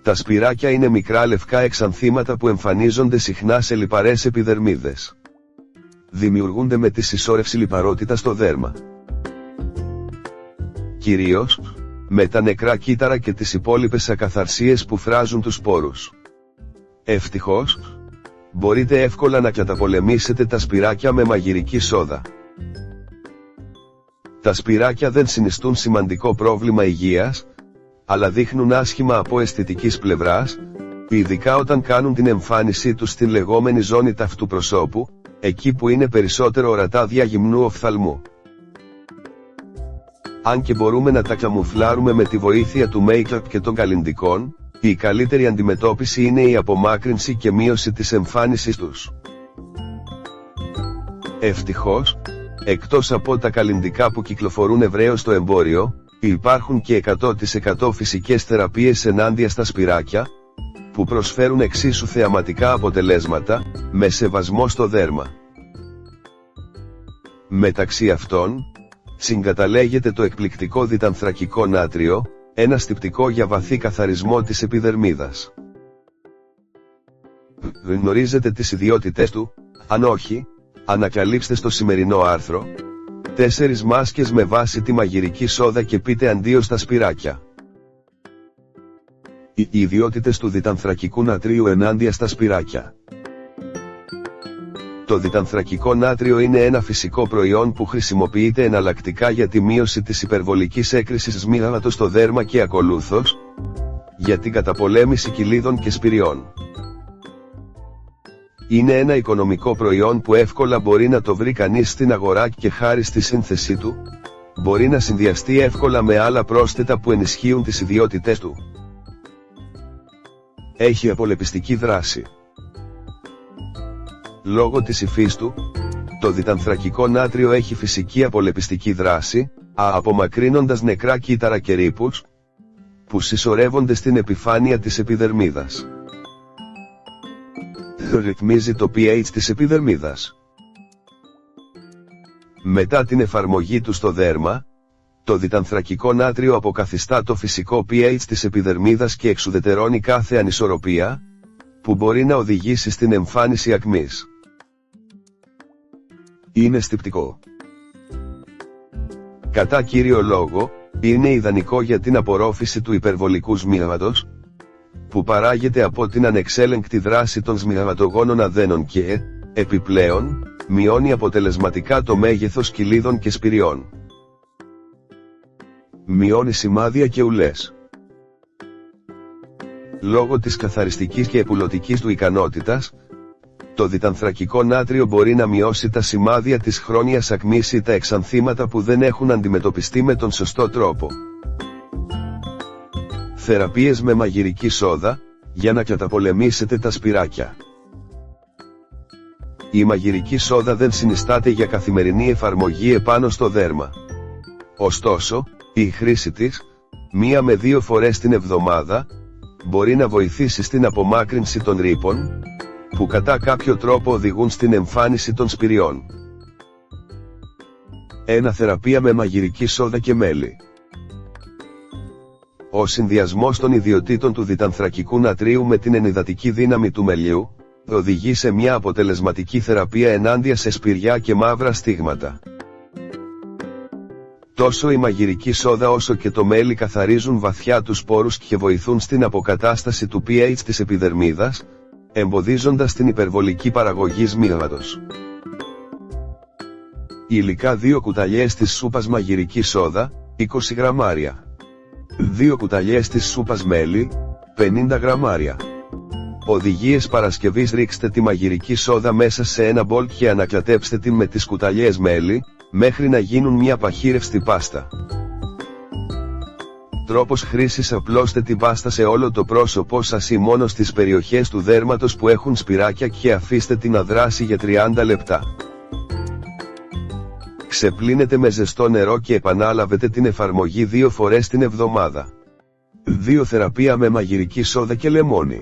Τα σπυράκια είναι μικρά λευκά εξανθήματα που εμφανίζονται συχνά σε λιπαρές επιδερμίδες. Δημιουργούνται με τη συσσόρευση λιπαρότητα στο δέρμα. Κυρίως, με τα νεκρά κύτταρα και τις υπόλοιπες ακαθαρσίες που φράζουν τους σπόρους. Ευτυχώς, μπορείτε εύκολα να καταπολεμήσετε τα σπυράκια με μαγειρική σόδα. Τα σπυράκια δεν συνιστούν σημαντικό πρόβλημα υγείας, αλλά δείχνουν άσχημα από αισθητικής πλευράς, ειδικά όταν κάνουν την εμφάνισή τους στην λεγόμενη ζώνη ταυτού προσώπου, εκεί που είναι περισσότερο ορατά δια γυμνού οφθαλμού. Αν και μπορούμε να τα καμουφλάρουμε με τη βοήθεια του make-up και των καλλυντικών, η καλύτερη αντιμετώπιση είναι η απομάκρυνση και μείωση της εμφάνισης τους. Ευτυχώς, εκτός από τα καλλυντικά που κυκλοφορούν ευρέως στο εμπόριο, υπάρχουν και 100% φυσικές θεραπείες ενάντια στα σπυράκια, που προσφέρουν εξίσου θεαματικά αποτελέσματα, με σεβασμό στο δέρμα. Μεταξύ αυτών, συγκαταλέγεται το εκπληκτικό διτανθρακικό νάτριο, ένα στυπτικό για βαθύ καθαρισμό της επιδερμίδας. Γνωρίζετε τις ιδιότητες του? Αν όχι, ανακαλύψτε στο σημερινό άρθρο 4 μάσκες με βάση τη μαγειρική σόδα και πείτε αντίο στα σπυράκια. Οι ιδιότητες του διτανθρακικού νατρίου ενάντια στα σπυράκια. Το διτανθρακικό νάτριο είναι ένα φυσικό προϊόν που χρησιμοποιείται εναλλακτικά για τη μείωση της υπερβολικής έκρησης σμίγματος στο δέρμα και ακολούθως, για την καταπολέμηση κυλίδων και σπυριών. Είναι ένα οικονομικό προϊόν που εύκολα μπορεί να το βρει κανείς στην αγορά και χάρη στη σύνθεσή του, μπορεί να συνδυαστεί εύκολα με άλλα πρόσθετα που ενισχύουν τις ιδιότητές του. Έχει απολεπιστική δράση. Λόγω της υφής του, το διτανθρακικό νάτριο έχει φυσική απολεπιστική δράση, απομακρύνοντας νεκρά κύτταρα και ρήπους, που συσσωρεύονται στην επιφάνεια της επιδερμίδας. Ρυθμίζει το pH της επιδερμίδας. Μετά την εφαρμογή του στο δέρμα, το διτανθρακικό νάτριο αποκαθιστά το φυσικό pH της επιδερμίδας και εξουδετερώνει κάθε ανισορροπία, που μπορεί να οδηγήσει στην εμφάνιση ακμής. Είναι στυπτικό. Κατά κύριο λόγο, είναι ιδανικό για την απορρόφηση του υπερβολικού σμίγματος, που παράγεται από την ανεξέλεγκτη δράση των σμιγματογόνων αδένων και, επιπλέον, μειώνει αποτελεσματικά το μέγεθος κυλίδων και σπυριών. Μειώνει σημάδια και ουλές. Λόγω της καθαριστικής και επουλωτικής του ικανότητας, το διτανθρακικό νάτριο μπορεί να μειώσει τα σημάδια της χρόνιας ακμής ή τα εξανθήματα που δεν έχουν αντιμετωπιστεί με τον σωστό τρόπο. Θεραπείες με μαγειρική σόδα, για να καταπολεμήσετε τα σπυράκια. Η μαγειρική σόδα δεν συνιστάται για καθημερινή εφαρμογή επάνω στο δέρμα. Ωστόσο, η χρήση της, 1 με 2 φορές την εβδομάδα, μπορεί να βοηθήσει στην απομάκρυνση των ρήπων, που κατά κάποιο τρόπο οδηγούν στην εμφάνιση των σπυριών. 1 θεραπεία με μαγειρική σόδα και μέλι. Ο συνδυασμός των ιδιοτήτων του διτανθρακικού νατρίου με την ενυδατική δύναμη του μελιού, οδηγεί σε μια αποτελεσματική θεραπεία ενάντια σε σπυριά και μαύρα στίγματα. Τόσο η μαγειρική σόδα όσο και το μέλι καθαρίζουν βαθιά τους σπόρους και βοηθούν στην αποκατάσταση του pH της επιδερμίδας, εμποδίζοντας την υπερβολική παραγωγή σμίγματος. Υλικά: 2 κουταλιές της σούπας μαγειρική σόδα, 20 γραμμάρια. 2 κουταλιές της σούπας μέλι, 50 γραμμάρια. Οδηγίες παρασκευής: ρίξτε τη μαγειρική σόδα μέσα σε ένα μπολ και ανακατέψτε την με τις κουταλιές μέλι, μέχρι να γίνουν μια παχύρευστη πάστα. Τρόπος χρήσης: απλώστε την πάστα σε όλο το πρόσωπό σας ή μόνο στις περιοχές του δέρματος που έχουν σπυράκια και αφήστε την να δράσει για 30 λεπτά. Ξεπλύνετε με ζεστό νερό και επανάλαβετε την εφαρμογή 2 φορές την εβδομάδα. 2 θεραπεία με μαγειρική σόδα και λεμόνι.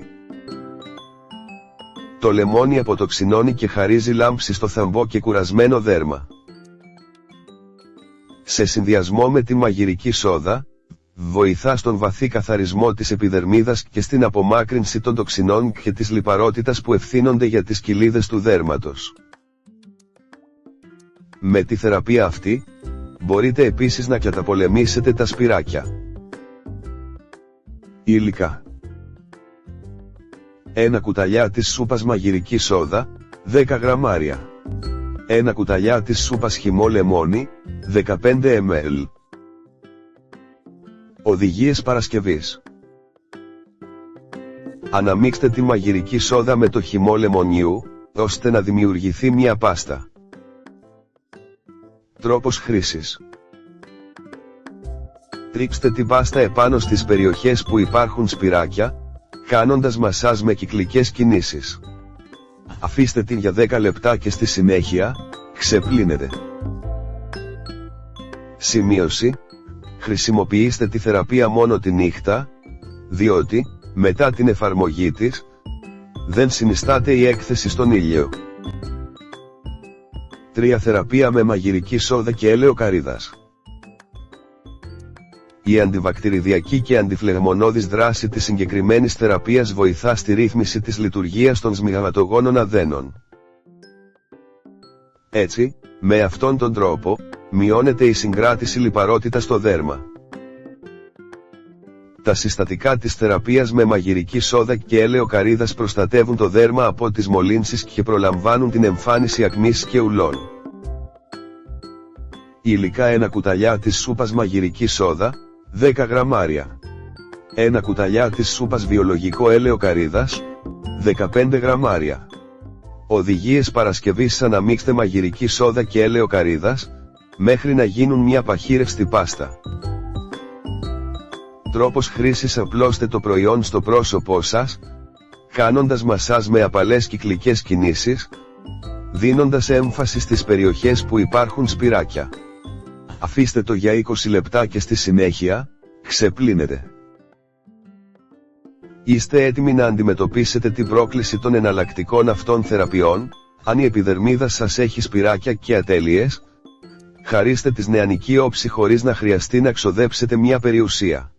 Το λεμόνι αποτοξινώνει και χαρίζει λάμψη στο θαμπό και κουρασμένο δέρμα. Σε συνδυασμό με τη μαγειρική σόδα, βοηθά στον βαθύ καθαρισμό της επιδερμίδας και στην απομάκρυνση των τοξινών και της λιπαρότητας που ευθύνονται για τις κοιλίδες του δέρματος. Με τη θεραπεία αυτή, μπορείτε επίσης να καταπολεμήσετε τα σπυράκια. Υλικά: 1 κουταλιά της σούπας μαγειρική σόδα, 10 γραμμάρια. 1 κουταλιά της σούπας χυμό λεμόνι, 15 ml. Οδηγίες παρασκευής: αναμίξτε τη μαγειρική σόδα με το χυμό λεμονιού, ώστε να δημιουργηθεί μια πάστα. Τρόπος χρήσης: τρίψτε την πάστα επάνω στις περιοχές που υπάρχουν σπυράκια, κάνοντας μασάζ με κυκλικές κινήσεις. Αφήστε την για 10 λεπτά και στη συνέχεια, ξεπλύνετε. Σημείωση: χρησιμοποιήστε τη θεραπεία μόνο τη νύχτα, διότι, μετά την εφαρμογή της, δεν συνιστάται η έκθεση στον ήλιο. 3. Θεραπεία με μαγειρική σόδα και έλαιο καρύδας. Η αντιβακτηριδιακή και αντιφλεγμονώδης δράση της συγκεκριμένης θεραπείας βοηθά στη ρύθμιση της λειτουργίας των σμιγαματογόνων αδένων. Έτσι, με αυτόν τον τρόπο, μειώνεται η συγκράτηση λιπαρότητας στο δέρμα. Τα συστατικά της θεραπείας με μαγειρική σόδα και έλαιο καρύδας προστατεύουν το δέρμα από τις μολύνσεις και προλαμβάνουν την εμφάνιση ακμής και ουλών. Υλικά: 1 κουταλιά της σούπας μαγειρική σόδα, 10 γραμμάρια. 1 κουταλιά της σούπας βιολογικό έλαιο καρύδας, 15 γραμμάρια. Οδηγίες παρασκευής: αναμίξτε μαγειρική σόδα και έλαιο καρύδας, μέχρι να γίνουν μια παχύρευστη πάστα. Τρόπος χρήσης: απλώστε το προϊόν στο πρόσωπό σας, κάνοντας μασάζ με απαλές κυκλικές κινήσεις, δίνοντας έμφαση στις περιοχές που υπάρχουν σπυράκια. Αφήστε το για 20 λεπτά και στη συνέχεια, ξεπλύνετε. Είστε έτοιμοι να αντιμετωπίσετε την πρόκληση των εναλλακτικών αυτών θεραπείων? Αν η επιδερμίδα σας έχει σπυράκια και ατέλειες, χαρίστε της νεανική όψη χωρίς να χρειαστεί να ξοδέψετε μια περιουσία.